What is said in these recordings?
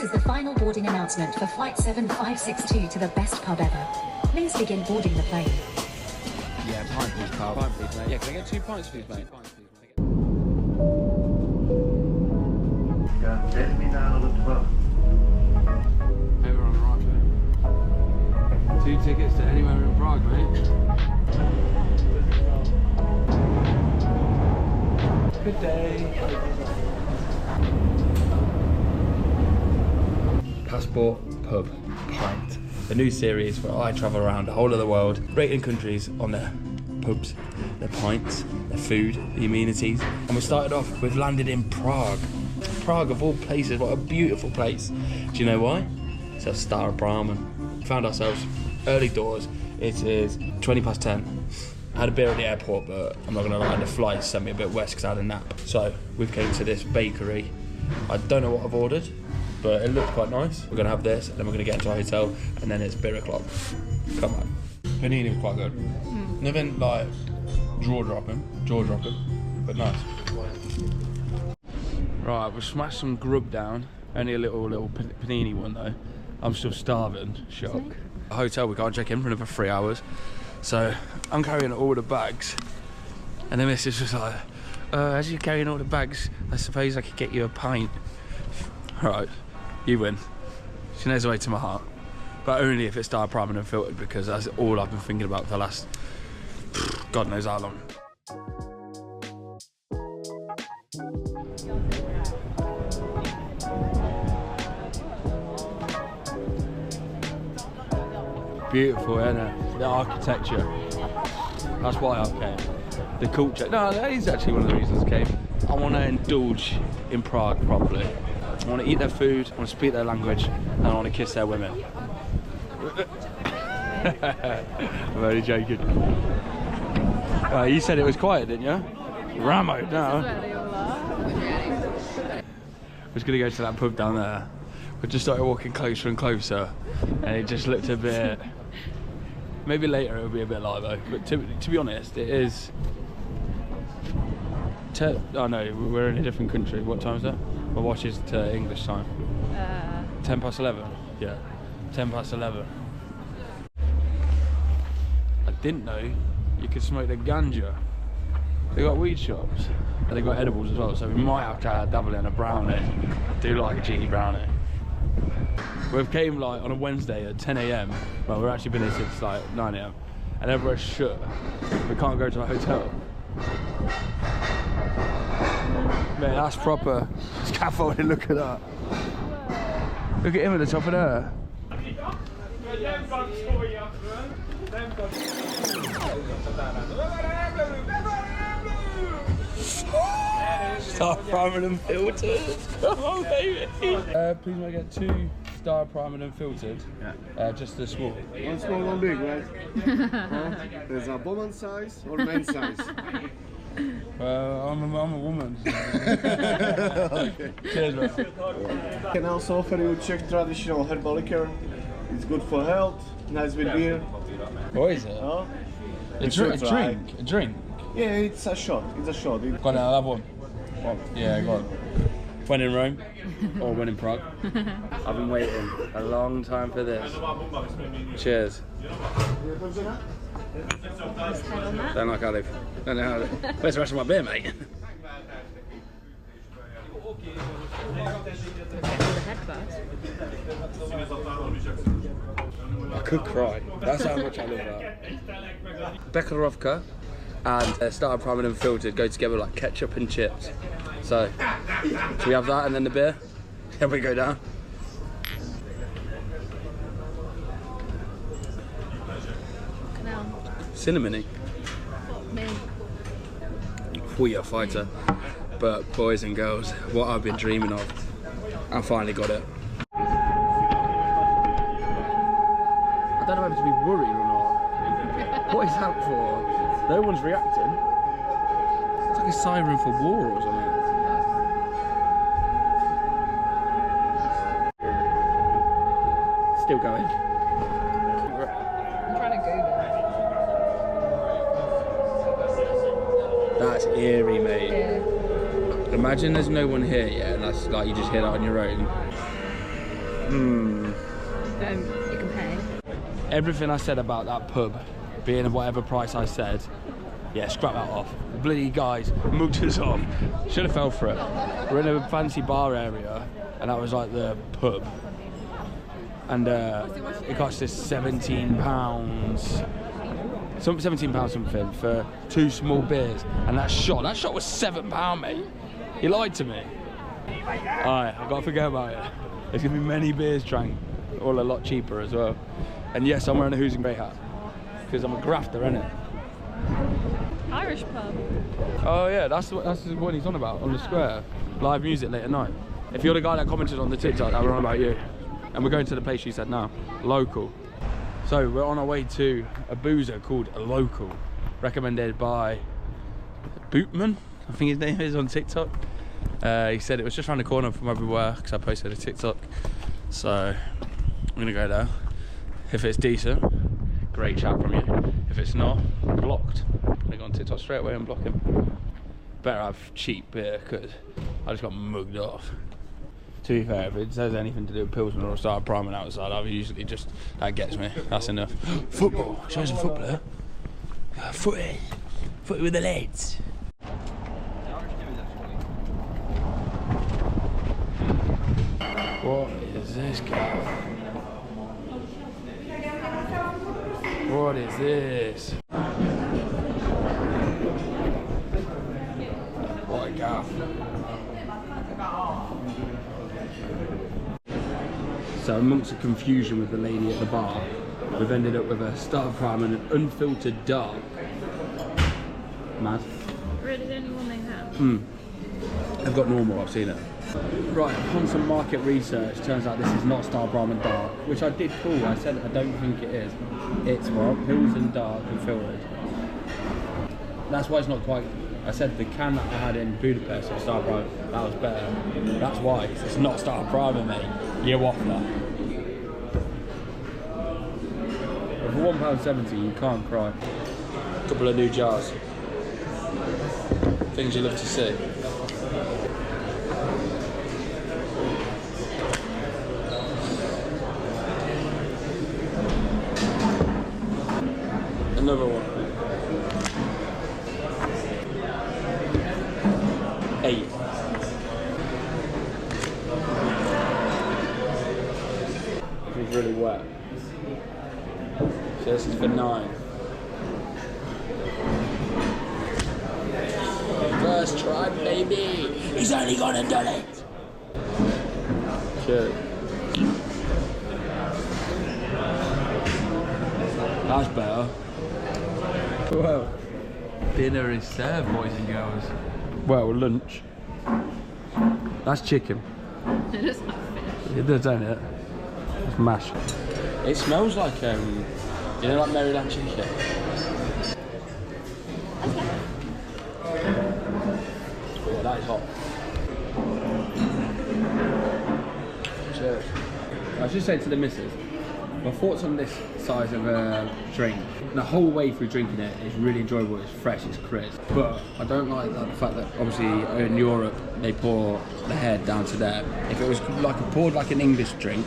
is the final boarding announcement for Flight 7562 to the best pub ever. Please begin boarding the plane. Yeah, pint please, Carl. Pint please, mate. Yeah, can I get 2 pints please, mate? Terminal 2. Hey, we're on the right, mate. 2 tickets to anywhere in Prague, mate. Good day. Passport, pub, pint. The new series where I travel around the whole of the world, rating countries on their pubs, their pints, their food, the amenities. And we started off, we've landed in Prague. Prague of all places, what a beautiful place. Do you know why? It's a Staropramen. Found ourselves early doors. It is 20 past 10. I had a beer at the airport, but I'm not gonna lie, the flight sent me a bit west because I had a nap. So we've came to this bakery. I don't know what I've ordered, but it looked quite nice. We're gonna have this, and then we're gonna get into our hotel, and then it's beer o'clock. Come on. Panini was quite good. Nothing like jaw dropping, but nice. Right, we've smashed some grub down. Only a little panini one though. I'm still starving. Shock. Hotel, we can't check in for another 3 hours. So I'm carrying all the bags. And the missus was like, as you're carrying all the bags, I suppose I could get you a pint. Alright, you win. She knows the way to my heart. But only if it's Staropramen and filtered, because that's all I've been thinking about for the last, God knows how long. Beautiful, isn't it? The architecture. That's why I came. The culture. No, that is actually one of the reasons I came. I want to indulge in Prague properly. I want to eat their food, I want to speak their language, and I want to kiss their women. I'm only joking. You said it was quiet, didn't you? Ramo now. We're just going to go to that pub down there. We just started walking closer and closer, and it just looked a bit. Maybe later it'll be a bit like though, but to be honest, it is. Oh no, we're in a different country. What time is that? My watch is to English time. 10 past 11. Yeah, 10 past 11. I didn't know you could smoke the ganja. They got weed shops. They got edibles as well, so we might have to dabble in a brownie. I do like a cheeky brownie. We've came like on a Wednesday at 10 AM. Well, we've actually been here since like 9 AM. And everywhere's shut. We can't go to a hotel. Man, that's proper scaffolding, look at that. Look at him at the top of there. Staropramen and filtered. Come on, baby. Please may I get 2 Staropramen and filtered? Yeah. Just the small. One small, one big, right? There's a woman size or man size? I'm a woman. So. Okay. Cheers, bro. I can also offer you Czech traditional herbal liquor. It's good for health, nice with beer. What is it? Oh? A drink? Yeah, it's a shot. It's a shot. Got it, I'll have one. Yeah, go on. When in Rome, or when in Prague. I've been waiting a long time for this. Cheers. Don't like olive. Don't know how to. Where's the rest of my beer, mate? I could cry. That's how much I love that. Bekarovka and Staropramen and filtered go together like ketchup and chips. So, should we have that and then the beer? Then we go down. Cinnamony. We are a fighter. But boys and girls, what I've been dreaming of, I finally got it. I don't know whether to be worried or not. What is that for? No one's reacting. It's like a siren for war or something. Still going. I'm trying to go there. That's eerie, mate. Yeah. Imagine there's no one here, yeah, and that's like you just hear that on your own. You can pay. Everything I said about that pub being whatever price I said, yeah, scrap that off. The bloody guys mugged us off. Should have fell for it. We're in a fancy bar area, and that was like the pub. And it cost us £17. £17 something for 2 small beers. And that shot was £7, mate. He lied to me. Alright, I've got to forget about it. There's going to be many beers drank, all a lot cheaper as well. And yes, I'm wearing a Who's and Grey hat. Because I'm a grafter, innit? Irish pub. Oh yeah, that's what he's on about, on the square. Live music late at night. If you're the guy that commented on the TikTok, that we're on about you. And we're going to the place you said now. Local. So we're on our way to a boozer called a Local. Recommended by Bootman, I think his name is on TikTok. He said it was just around the corner from where we were because I posted a TikTok. So I'm gonna go there. If it's decent, great chat from you. If it's not, blocked. I'm gonna go on TikTok straight away and block him. Better have cheap beer because I just got mugged off. To be fair, if it says anything to do with Pilsner or Staropramen outside, I've usually just, that gets me, that's enough. Football, show us a footballer. Footy with the legs. What is this guy? What is this? What a gaff. So amongst the confusion with the lady at the bar, we've ended up with a Staropramen and an unfiltered dark. Mad. Really, the only one they have? I've got normal, I've seen it. Right, upon some market research, turns out this is not Staropramen dark, which I did call. I said I don't think it is. It's well, Pilsen dark and filtered. That's why it's not quite. I said the can that I had in Budapest of Staropramen, that was better. That's why, it's not Staropramen, mate. You're off that. But for £1.70, you can't cry. A couple of new jars. Things you love to see. Another one. 8. It's really wet. So this is for 9. First try, baby. He's only gonna do it. Cheers. That's better. Well, dinner is served, boys and girls. Well, lunch. That's chicken. It does have fish. It does, don't it? It's mash. It smells like, you know, like Maryland chicken. Oh, that is hot. Cheers. I should say to the missus, my thoughts on this size of a drink. The whole way through drinking it is really enjoyable, it's fresh, it's crisp. But I don't like the fact that obviously in Europe they pour the head down to there. If it was like poured like an English drink,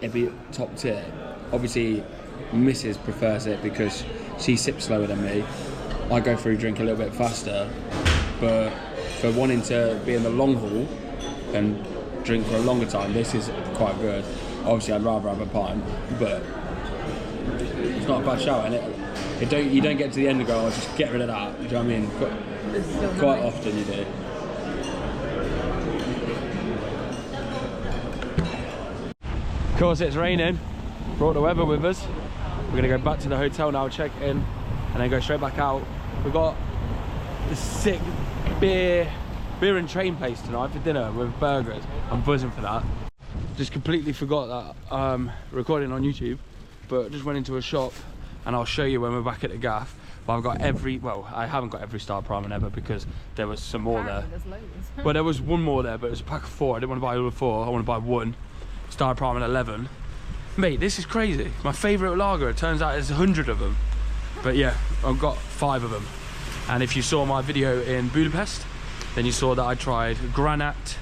it'd be top tier. Obviously Mrs. prefers it because she sips slower than me. I go through drink a little bit faster, but for wanting to be in the long haul and drink for a longer time, this is quite good. Obviously I'd rather have a pint, but it's not a bad shout, innit? You don't get to the end and go, oh, just get rid of that. Do you know what I mean? Quite often you do. Of course it's raining. Brought the weather with us. We're gonna go back to the hotel now, check in, and then go straight back out. We've got the sick beer and train place tonight for dinner with burgers. I'm buzzing for that. Just completely forgot that I'm recording on YouTube, but just went into a shop and I'll show you when we're back at the gaff. But I've got I haven't got every Staropramen ever because there was some more there. There's loads. Well, there was one more there, but it was a pack of 4. I didn't want to buy all of 4, I want to buy 1. Staropramen 11. Mate, this is crazy. My favourite lager, it turns out there's 100 of them. But yeah, I've got 5 of them. And if you saw my video in Budapest, then you saw that I tried Granat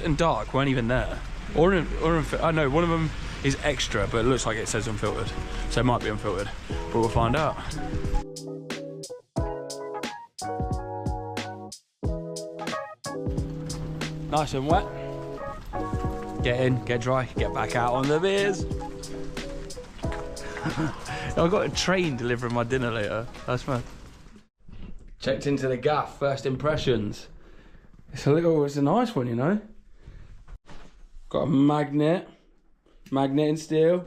and Dark weren't even there. I know one of them is extra, but it looks like it says unfiltered, so it might be unfiltered, but we'll find out. Nice and wet. Get in, get dry, get back out on the beers. I've got a train delivering my dinner later. That's fun. Checked into the gaff, first impressions. It's a nice one, you know. Got a magnet in steel.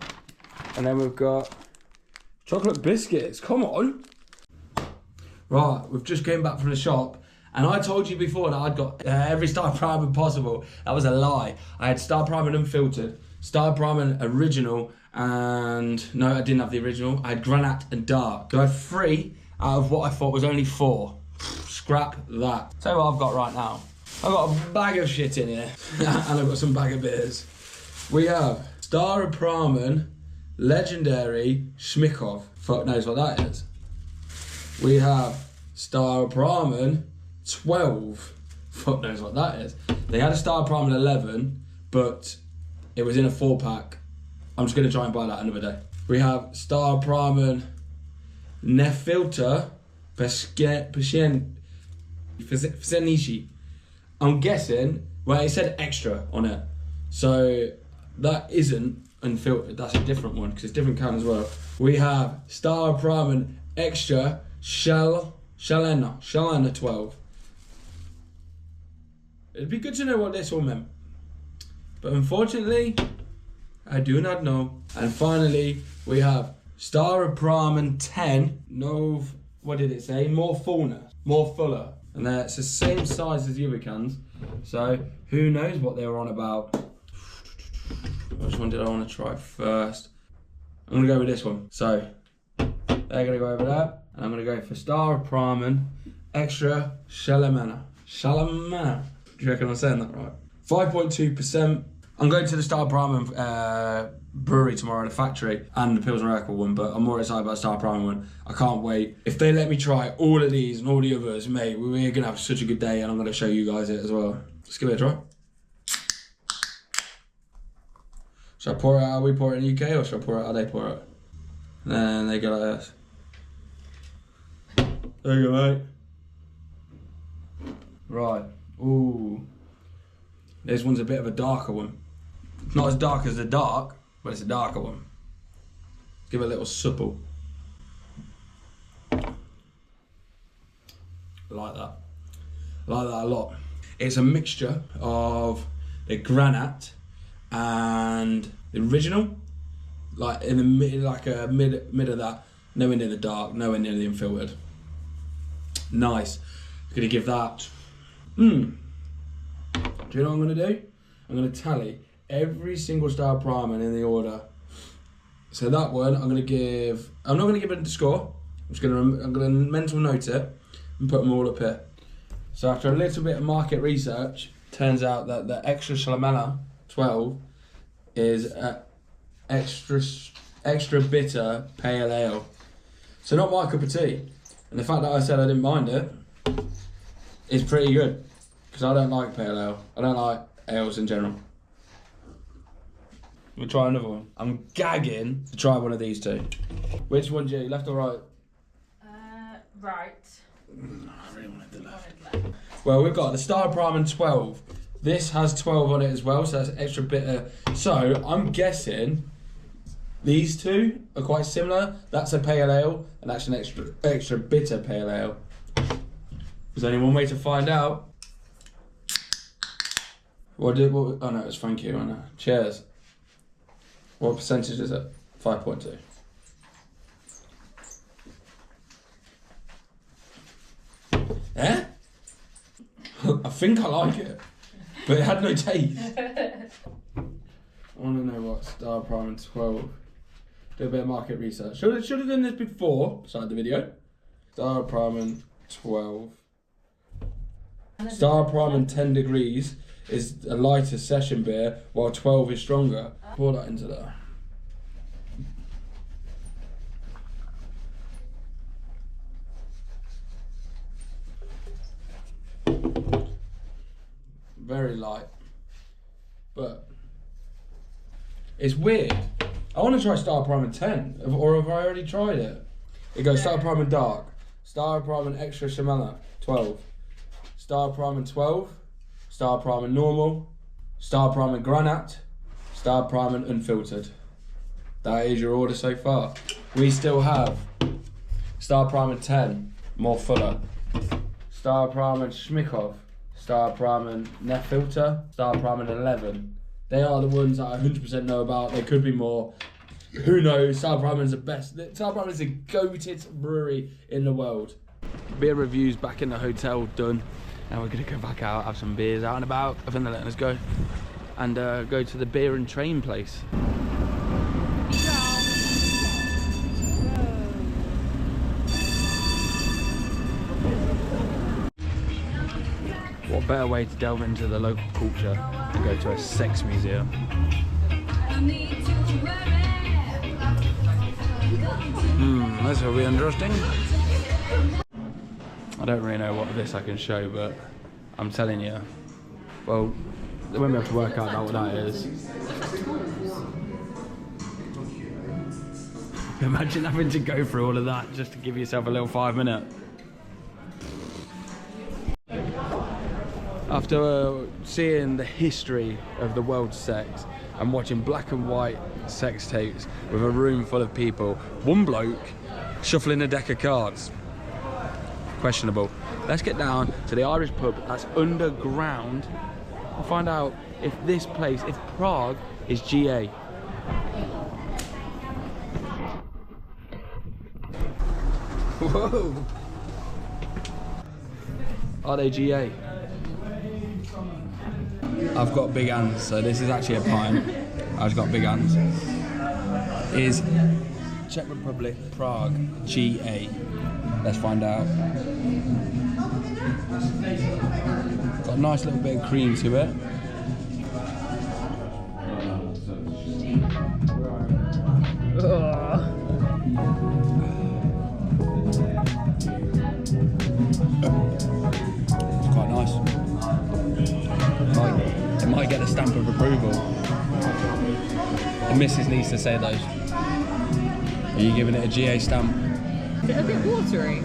And then we've got chocolate biscuits, come on. Right, we've just came back from the shop. And I told you before that I'd got every Staropramen possible. That was a lie. I had Staropramen unfiltered, Staropramen original, and no, I didn't have the original. I had granite and dark. So I had 3 out of what I thought was only 4. Scrap that. Tell you what I've got right now. I've got a bag of shit in here, and I've got some bag of beers. We have Staropramen Legendary Schmikov. Fuck knows what that is. We have Staropramen 12. Fuck knows what that is. They had a Staropramen 11, but it was in a 4-pack. I'm just going to try and buy that another day. We have Staropramen Nefilter Pshenishi. I'm guessing, well, it said extra on it. So that isn't unfiltered. That's a different one because it's different can as well. We have Staropramen Extra Shalena 12. It'd be good to know what this all meant, but unfortunately, I do not know. And finally, we have Staropramen 10. No, what did it say? More fuller. And it's the same size as the other cans. So who knows what they were on about. Which one did I want to try first? I'm gonna go with this one. So they're gonna go over there, and I'm gonna go for Staropramen Extra Shalamana. Do you reckon I'm saying that right? 5.2%. I'm going to the Staropramen brewery tomorrow at the factory and the Pilsner Urquell one, but I'm more excited about the Staropramen one. I can't wait. If they let me try all of these and all the others, mate, we're going to have such a good day, and I'm going to show you guys it as well. Let's give it a try. Should I pour it out how we pour it in the UK, or should I pour it how they pour it? And then they go like this. There you go, mate. Right. Ooh. This one's a bit of a darker one. It's not as dark as the dark, but it's a darker one. Let's give it a little supple. I like that. I like that a lot. It's a mixture of the granite and the original, like in the mid, like a mid of that. Nowhere near the dark, nowhere near the unfiltered. Nice. I'm gonna give that. Do you know what I'm gonna do? I'm gonna tally every single Staropramen in the order. So that one, I'm not gonna give it a score. I'm gonna mental note it and put them all up here. So after a little bit of market research, turns out that the Extra Shalamana 12 is extra bitter pale ale. So not my cup of tea. And the fact that I said I didn't mind it is pretty good, because I don't like pale ale. I don't like ales in general. We'll try another one. I'm gagging to try one of these two. Which one, G? Left or right? Right. I really wanted the left. Well, we've got the Staropramen 12. This has 12 on it as well, so that's extra bitter. So I'm guessing these two are quite similar. That's a pale ale, and that's an extra bitter pale ale. There's only one way to find out. Oh no, it's thank you, I know. Cheers. What percentage is it? 5.2. Eh? I think I like it, but it had no taste. I want to know what Staropramen 12. Do a bit of market research. Should have done this before, beside the video. Staropramen 12. Staropramen 10 degrees is a lighter session beer, while 12 is stronger. Pour that into there. Very light, but It's weird. I want to try Staropramen 10, or have I already tried it? It goes Staropramen Dark, Staropramen Extra Shamala 12, Staropramen 12, Staropramen Normal, Staropramen Granat, Staropramen Unfiltered. That is your order so far. We still have Staropramen 10, more fuller, Staropramen Schmikov, Staropramen Net Filter, Staropramen 11. They are the ones that I 100% know about. There could be more. Who knows? Staropramen's the best. Staropramen is the goated brewery in the world. Beer reviews back in the hotel done. Now we're gonna go back out, have some beers out and about. I think they're letting us go. And go to the beer and train place. What better way to delve into the local culture than go to a sex museum? This will be interesting. I don't really know what of this I can show, but I'm telling you, well, they won't be able to work out what that is. Imagine having to go through all of that just to give yourself a little 5 minute. After seeing the history of the world's sex and watching black and white sex tapes with a room full of people, one bloke shuffling a deck of cards. Questionable. Let's get down to the Irish pub that's underground and find out if this place, if Prague is GA. Whoa! Are they GA? I've got big hands, so this is actually a pint. I've got big hands. Is Czech Republic, Prague, GA? Let's find out. Got a nice little bit of cream to it. It's quite nice. It might get a stamp of approval. The missus needs to say those. Are you giving it a GA stamp? Is it a bit watery?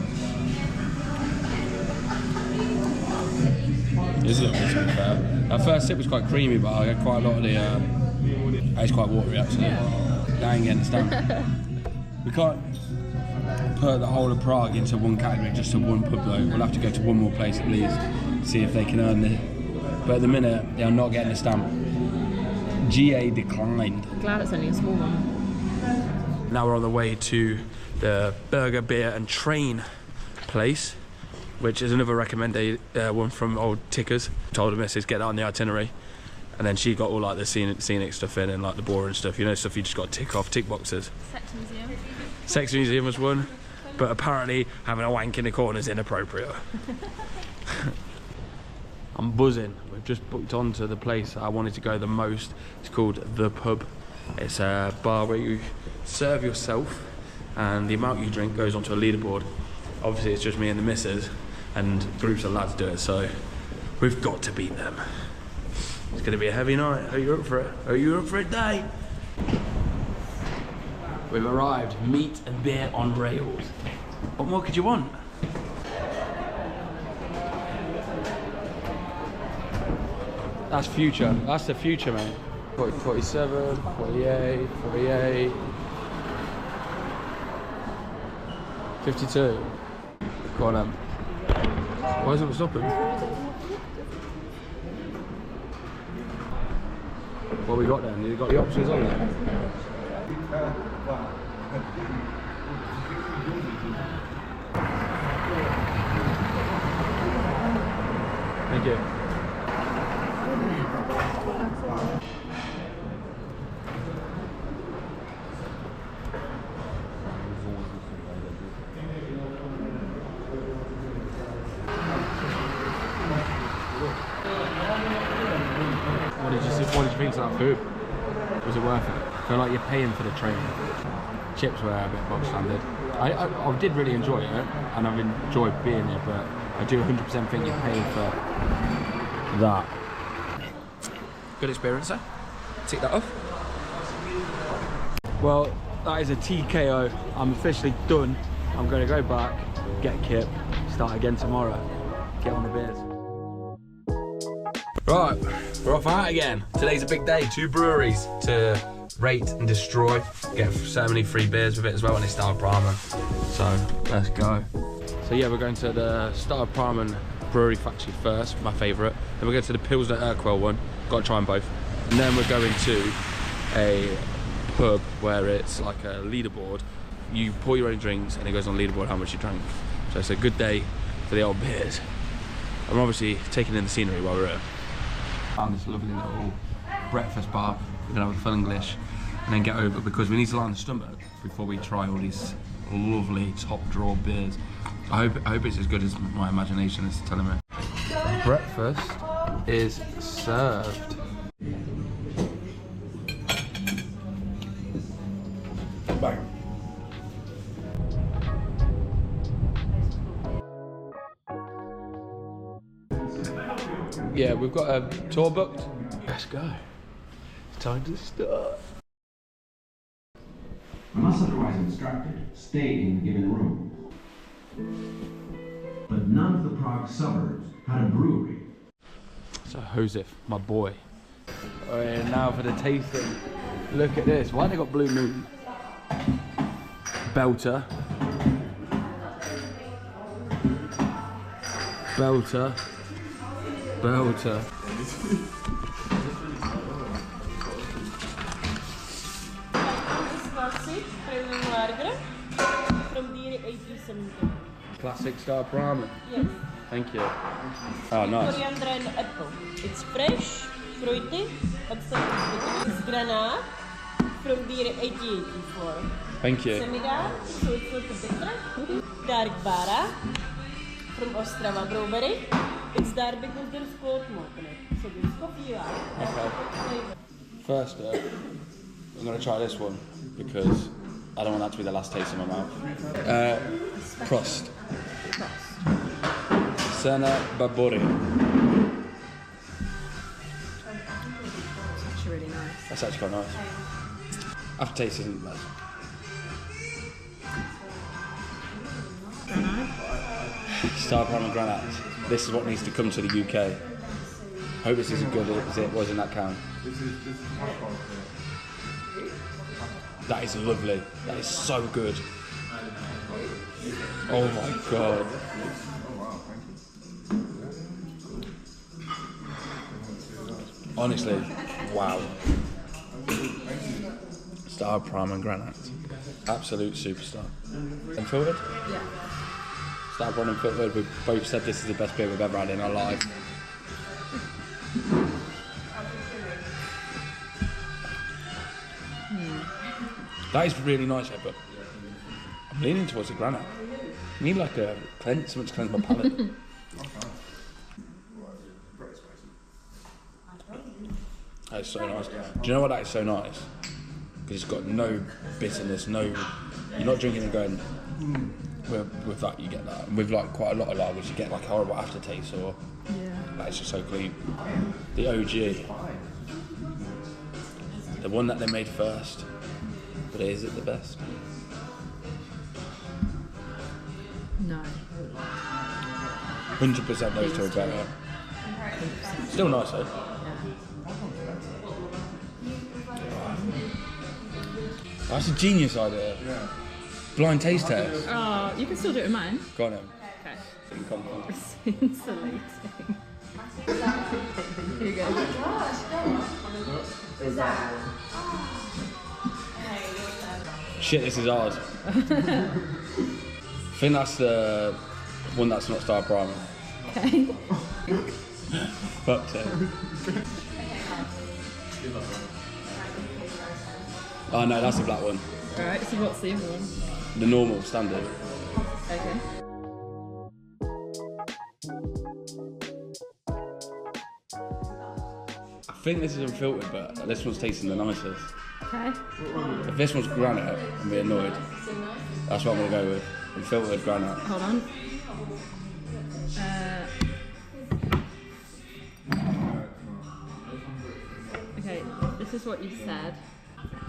It is a little bit, to be fair. That first sip was quite creamy, but I had quite a lot of the... it's quite watery, actually. That ain't getting a stamp. We can't put the whole of Prague into one category, just to one pub though. We'll have to go to one more place at least, see if they can earn it. But at the minute, they are not getting a stamp. GA declined. I'm glad it's only a small one. Now we're on the way to the Burger, Beer and Train place, which is another recommended one from old Tickers. Told the missus get that on the itinerary, and then she got all like the scenic stuff in and like the boring stuff, you know, stuff you just got to tick off, tick boxes. Sex museum. Sex museum was one, but apparently having a wank in the corner is inappropriate. I'm buzzing. We've just booked onto the place I wanted to go the most. It's called The Pub. It's a bar where you serve yourself and the amount you drink goes onto a leaderboard. Obviously it's just me and the missus and groups of lads do it, so we've got to beat them. It's gonna be a heavy night. Are you up for it? Are you up for it, day? We've arrived. Meat and beer on rails. What more could you want? That's future. That's the future, mate. 47, 48, 48, 52. Go on, why isn't it stopping? What we got then? You got the options on there? Thank you. What did you think of that food? Was it worth it? I feel like you're paying for the train. Chips were a bit bog standard. I did really enjoy it, and I've enjoyed being here, but I do 100% think you're paying for that. Good experience, sir. Tick that off. Well, that is a TKO. I'm officially done. I'm going to go back, get a kip, start again tomorrow, get on the beers. Right, we're off out again. Today's a big day. 2 breweries to rate and destroy. Get so many free beers with it as well, and it's Staropramen. So let's go. So yeah, we're going to the Staropramen Brewery factory first, my favourite. Then we're going to the Pilsner Urquell one. Got to try them both. And then we're going to a pub where it's like a leaderboard. You pour your own drinks and it goes on leaderboard how much you drank. So it's a good day for the old beers. I'm obviously taking in the scenery while we're here. Found this lovely little breakfast bar. We're gonna have a full English and then get over because we need to line the stomach before we try all these lovely top drawer beers. I hope it's as good as my imagination is telling me. Breakfast is served. Bang. Yeah, we've got a tour booked. Let's go. It's time to start. Unless otherwise instructed, stay in the given room. But none of the Prague suburbs had a brewery. So Josef, my boy. Alright, now for the tasting. Look at this. Why they got Blue Moon? Belter. Belter. Belter. Classic premium lager from the year 1870. Classic Staropramen. Yes. Thank you. Oh, nice. Coriander and apple. It's fresh, fruity, but still bitter. It's granate from the year 1884. Thank you. Semi-dark, so it's not bitter. Dark Bara from Ostrava Brewery. It's dark because there's cold milk in it. So there's coffee Okay. First up, I'm going to try this one because I don't want that to be the last taste in my mouth. Prost. Sena Babori. It's actually really nice. That's actually quite nice. Aftertaste isn't bad. Staropramen Granite. This is what needs to come to the UK. Hope this is as good as it was in that can. That is lovely. That is so good. Oh my god. Honestly, wow. Staropramen Granite. Absolute superstar. Unfiltered? Yeah. Staropramen Unfiltered. We've both said this is the best beer we've ever had in our life. That is really nice, but I'm leaning towards the granite. I need like a cleanse, something to cleanse my palate. That is so nice. Do you know why that is so nice? Because it's got no bitterness, no. You're not drinking and going. With that, you get that. And with like quite a lot of lagers, you get like a horrible aftertaste, or that is just so clean. The OG, the one that they made first. But is it the best? No. 100% those two are better. Still nice though. That's a genius idea. Yeah. Blind taste test. Oh, you can still do it in mine. Go on then. Okay. In confidence. It's insulating. Here you go. Shit, this is hard. I think that's the one that's not Staropramen. Okay. Fucked it. Oh no, that's the black one. Alright, so what's the other one? The normal, standard. Okay. I think this is unfiltered, but this one's tasting the nicest. Okay. If this one's granite, I'm be annoyed. That's what I'm gonna go with. Unfiltered granite. Hold on. Okay, this is what you said.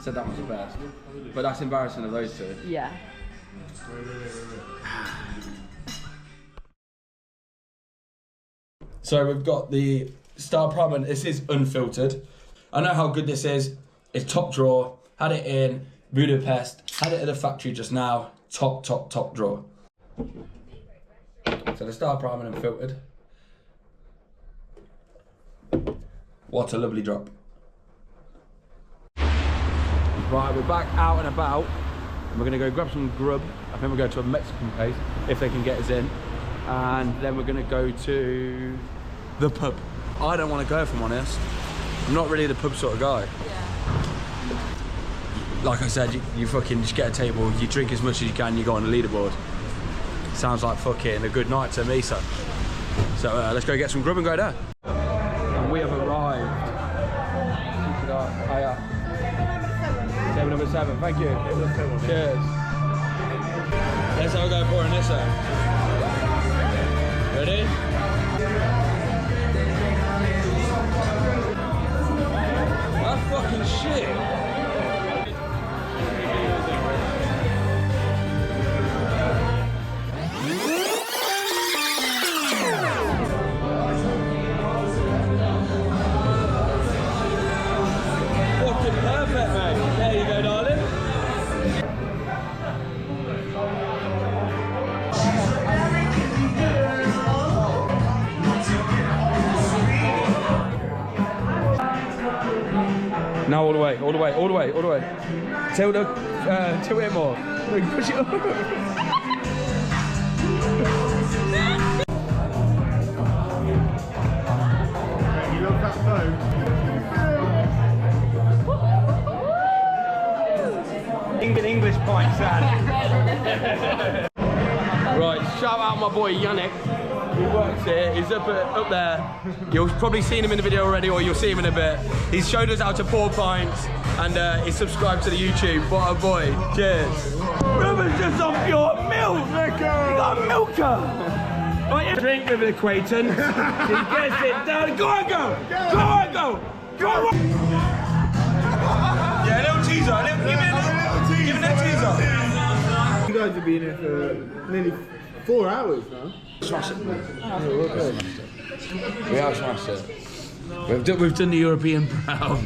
said that was the best. But that's embarrassing of those two. Yeah. So we've got the Staropramen. This is unfiltered. I know how good this is. It's top drawer. Had it in Budapest. Had it at the factory just now. Top drawer. So the Staropramen unfiltered. What a lovely drop. Right, we're back out and about. And we're gonna go grab some grub. I think we're going to a Mexican place, if they can get us in. And then we're gonna go to the pub. I don't want to go, if I'm honest. I'm not really the pub sort of guy. Yeah. Like I said, you fucking just get a table, you drink as much as you can, you go on a leaderboard. Sounds like fucking a good night to me, son. So let's go get some grub and go there. And we have arrived. Table number 7, thank you. Cheers. Let's have a go pouring this out. Ready? That's fucking shit. Perfect, mate. There you go, darling. Now all the way, all the way, all the way, all the way. Tilt it more. Push it up. You love that phone? English pint, Sad. Right, shout out my boy Yannick. He works here. He's up there. You'll probably seen him in the video already, or you'll see him in a bit. He's showed us how to pour pints, and he's subscribed to the YouTube. What a boy! Cheers. Brother's just off your milk. You got a milker. Right, drink with an acquaintance. He gets it down. Go on, go. Go on, go. Go on. Yeah, a little teaser. Give me a little. Give me a teaser. You guys have been here for nearly 4 hours now. Smash it. We have smashed it. We've done the European proud.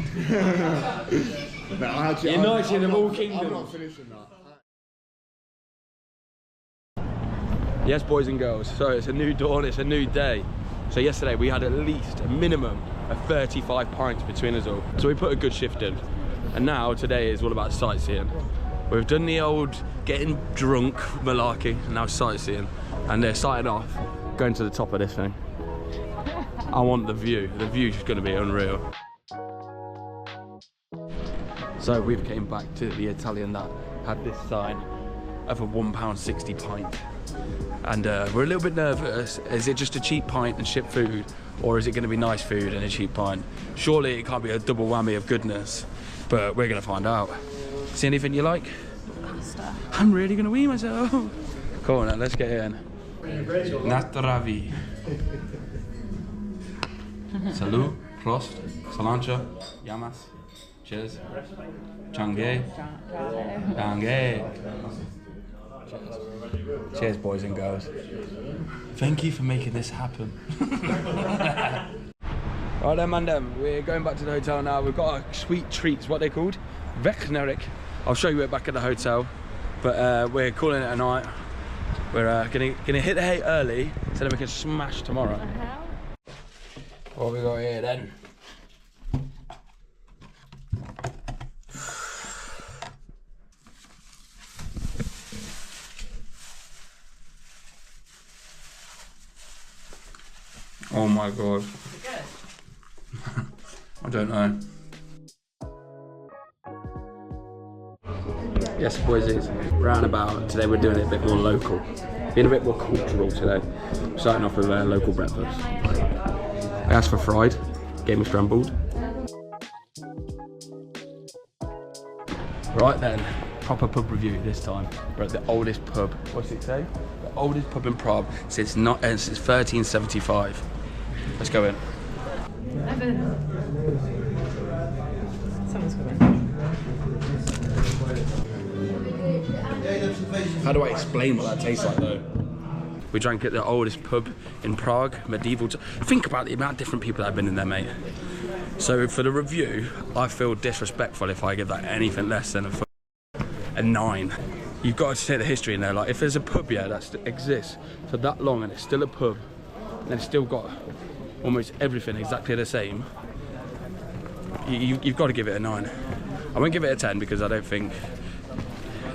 No, actually, United of all kingdoms. I'm not finishing that. Yes, boys and girls. So it's a new dawn. It's a new day. So yesterday we had at least a minimum of 35 pints between us all. So we put a good shift in. And now today is all about sightseeing. We've done the old getting drunk malarkey, and now sightseeing. And they're starting off going to the top of this thing. I want the view. The view's just going to be unreal. So we've came back to the Italian that had this sign of a £1.60 pint. And we're a little bit nervous. Is it just a cheap pint and shit food? Or is it going to be nice food and a cheap pint? Surely it can't be a double whammy of goodness. But we're going to find out. See anything you like? Pasta. I'm really going to wee myself. Come on, now, let's get in. Nastravi. Salut, Prost, Salancha, Yamas, cheers, Change, Change. Cheers, boys and girls. Thank you for making this happen. Right then, man, we're going back to the hotel now. We've got our sweet treats, what they're called, Vechnerik. I'll show you it back at the hotel, but we're calling it a night. We're gonna hit the hay early so that we can smash tomorrow. What we got here then? Oh my god. I don't know. Yes, boys, it's roundabout. Today we're doing it a bit more local. Being a bit more cultural today. Starting off with a local breakfast. I asked for fried, gave me scrambled. Right then, proper pub review this time. We're at the oldest pub. What's it say? The oldest pub in Prague since 1375. Let's go in. Someone's coming. How do I explain what that tastes like though? We drank at the oldest pub in Prague, medieval. Think about the amount of different people that have been in there, mate. So for the review, I feel disrespectful if I give that anything less than a 9. You've got to take the history in there. Like if there's a pub here that exists for that long and it's still a pub, and it's still got almost everything exactly the same, you've got to give it a 9. I won't give it a 10 because I don't think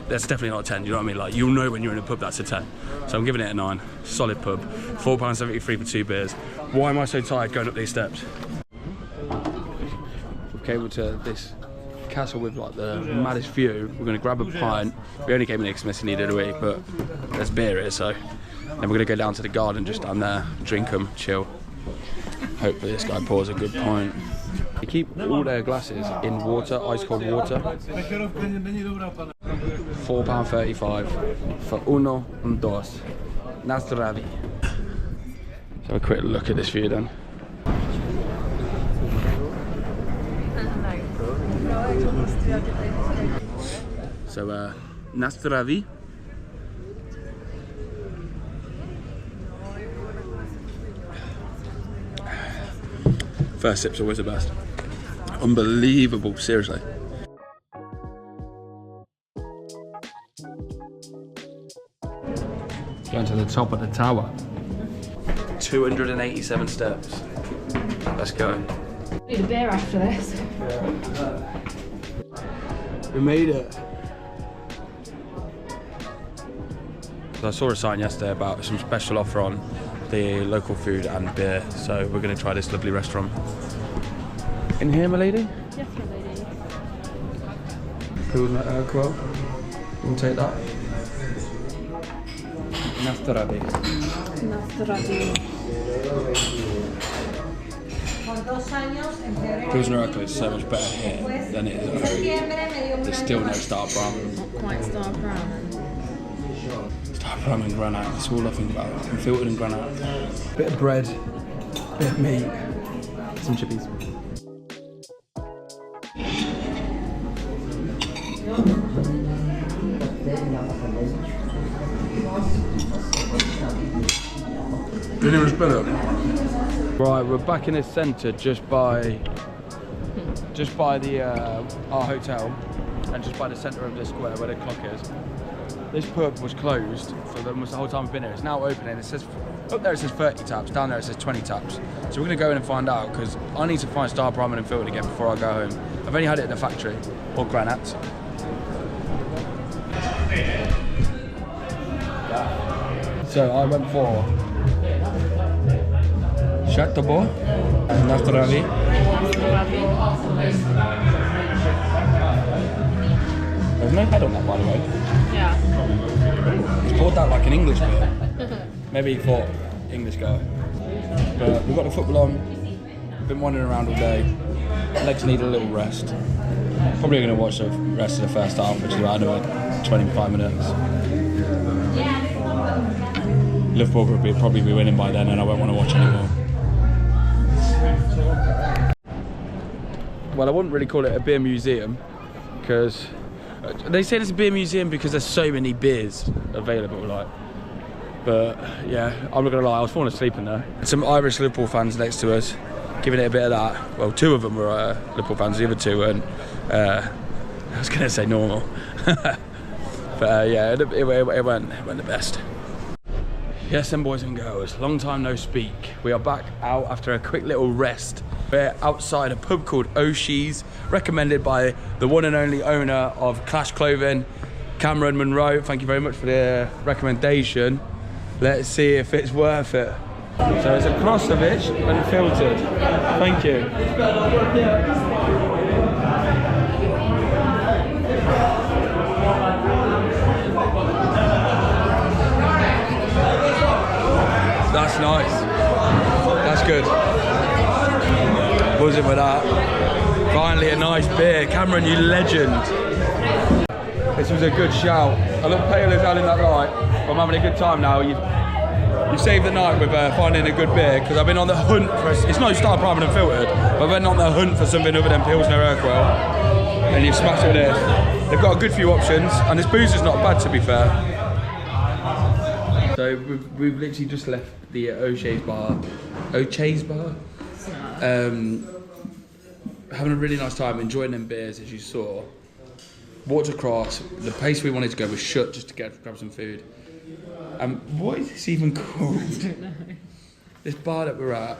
that's definitely not a 10. You know what I mean? Like you'll know when you're in a pub that's a 10. So I'm giving it a 9. Solid pub. £4.73 for 2 beers. Why am I so tired going up these steps? We've came to this castle with like the maddest view. We're gonna grab a pint. We only came in here because Missy needed a wee, but there's beer here, so then we're gonna go down to the garden just down there, drink them, chill. Hopefully this guy pours a good pint. They keep all their glasses in water, ice cold water. £4.35 for uno and dos. Na zdraví. So a quick look at this view then. So na zdraví. First sip's always the best. Unbelievable, seriously. Going to the top of the tower. 287 steps. Let's go. Need a beer after this. We made it. I saw a sign yesterday about some special offer on the local food and beer, so we're going to try this lovely restaurant. In here, my lady? Yes, my lady. Cool, quote. We'll take that. Na zdraví. Na zdraví. Pilsner Urquell is so much better here than it is at home. There's still no Staropramen. Not quite Staropramen. Staropramen and granite, that's all I think about. And filtered and granite. Bit of bread, bit of meat, some chippies. Didn't even spill it. Right, we're back in the centre, just by the our hotel, and just by the centre of the square where the clock is. This pub was closed for almost the whole time I've been here. It's now open, and it says up there it says 30 taps, down there it says 20 taps. So we're gonna go in and find out because I need to find Staropramen and filtered again before I go home. I've only had it at the factory or granite. So I went for Chateau Na zdraví. There's no head on that, by the way. Yeah. He's poured that like an English beer. Maybe he thought English guy. But we've got the football on. Been wandering around all day. Legs need a little rest. Probably going to watch the rest of the first half, which is around about 25 minutes. Liverpool will probably be winning by then, and I won't want to watch anymore. Well, I wouldn't really call it a beer museum because they say it's a beer museum because there's so many beers available. Like, but yeah, I'm not gonna lie, I was falling asleep in there. Some Irish Liverpool fans next to us, giving it a bit of that. Well, 2 of them were Liverpool fans, the other 2 weren't. I was gonna say normal, but yeah, it went the best. Yes, then boys and girls, long time no speak. We are back out after a quick little rest. We're outside a pub called O'Shea's, recommended by the one and only owner of Clash Clothing, Cameron Monroe. Thank you very much for the recommendation. Let's see if it's worth it. So it's a Krosovich and filtered. Thank you. That's nice. That's good. Buzzing with that. Finally a nice beer. Cameron, you legend. This was a good shout. I look pale as hell in that light, but I'm having a good time now. You saved the night with finding a good beer, because I've been on the hunt for it's no Staropramen and filtered. I went on the hunt for something other than Pilsner Urquell, and you smash it with this. They've got a good few options, and this booze is not bad to be fair. So we've literally just left the O'Shea's bar. Having a really nice time, enjoying them beers as you saw. Walked across, the place we wanted to go was shut just to grab some food. What is this even called? I don't know. This bar that we're at,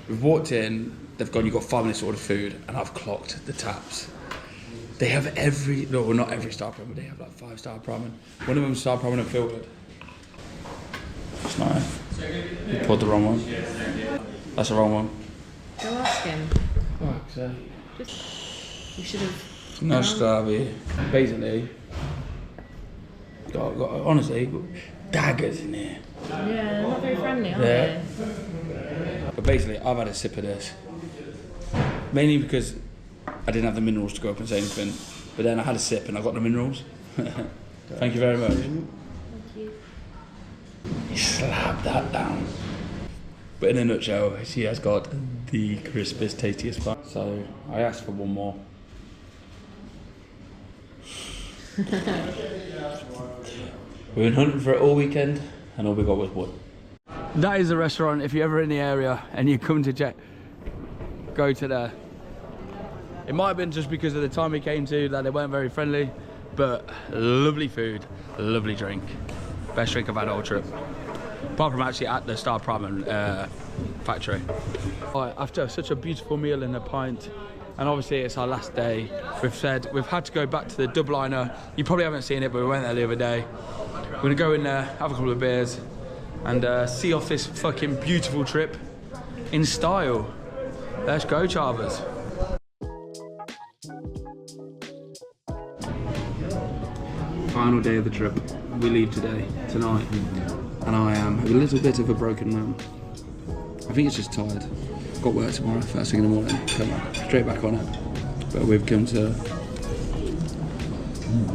we've walked in, they've gone, you've got 5 minutes to order food, and I've clocked the taps. They have no, not every Staropramen, but they have like 5 Staropramen. One of them's Staropramen unfiltered. It's nice. You poured the wrong one. That's the wrong one. Go ask him. Fuck, so. You should have. No Starby. Basically, got honestly, daggers in here. Yeah, they're not very friendly, are Yeah. they? But basically, I've had a sip of this. Mainly because I didn't have the minerals to go up and say anything. But then I had a sip and I got the minerals. Thank you very much. Thank you. He slapped that down. But in a nutshell, she has got the crispest, tastiest pint. So I asked for one more. We've been hunting for it all weekend, and all we got was wood. That is a restaurant. If you're ever in the area and you come to check, go to there. It might have been just because of the time we came to that they weren't very friendly, but lovely food, lovely drink. Best drink I've had all trip. Apart from actually at the Staropramen factory. Right, after such a beautiful meal and a pint, and obviously it's our last day, we've said we've had to go back to the Dubliner. You probably haven't seen it, but we went there the other day. We're gonna go in there, have a couple of beers, and see off this fucking beautiful trip in style. Let's go, Chavers. Final day of the trip. We leave tonight, and I am a little bit of a broken man. I think it's just tired. Got work tomorrow, first thing in the morning. Come on, straight back on it. But we've come to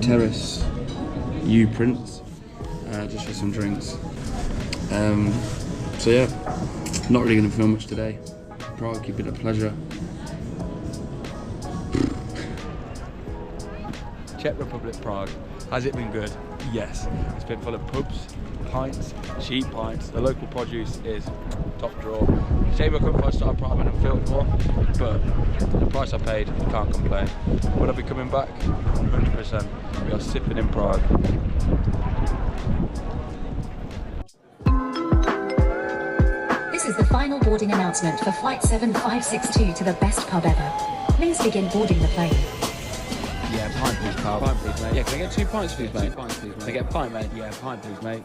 Terrace Pint'S, just for some drinks. So yeah, not really going to film much today. Prague, keep it a pleasure. Czech Republic, Prague. Has it been good? Yes. It's been full of pubs, pints, cheap pints. The local produce is top draw. Shame I couldn't find Staropramen and filtered more, but the price I paid, can't complain. Will I be coming back? 100%. We are sipping in Prague. This is the final boarding announcement for Flight 7562 to the best pub ever. Please begin boarding the plane. Yeah, pint please, pal. Pint please, mate. Yeah, can I get 2 pints please, mate? 2 pints please, mate. Can I get a pint, mate? Yeah, pint please, mate.